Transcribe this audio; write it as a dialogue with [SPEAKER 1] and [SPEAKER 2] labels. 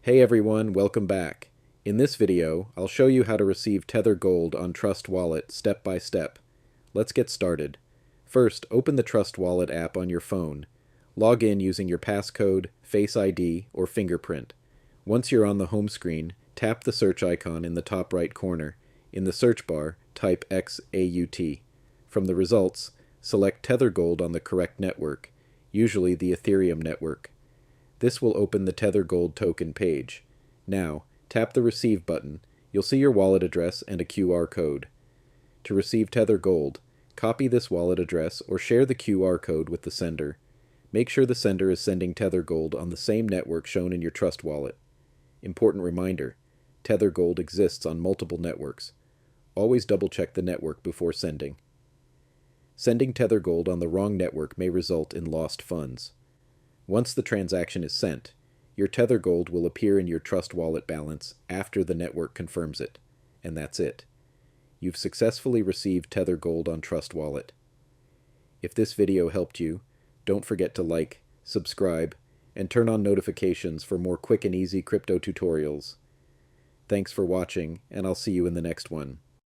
[SPEAKER 1] Hey everyone, welcome back. In this video, I'll show you how to receive Tether Gold on Trust Wallet step by step. Let's get started. First, open the Trust Wallet app on your phone. Log in using your passcode, Face ID, or fingerprint. Once you're on the home screen, tap the search icon in the top right corner. In the search bar, type XAUT. From the results, select Tether Gold on the correct network, usually the Ethereum network. This will open the Tether Gold token page. Now, tap the Receive button. You'll see your wallet address and a QR code. To receive Tether Gold, copy this wallet address or share the QR code with the sender. Make sure the sender is sending Tether Gold on the same network shown in your Trust Wallet. Important reminder, Tether Gold exists on multiple networks. Always double-check the network before sending. Sending Tether Gold on the wrong network may result in lost funds. Once the transaction is sent, your Tether Gold will appear in your Trust Wallet balance after the network confirms it. And that's it. You've successfully received Tether Gold on Trust Wallet. If this video helped you, don't forget to like, subscribe, and turn on notifications for more quick and easy crypto tutorials. Thanks for watching, and I'll see you in the next one.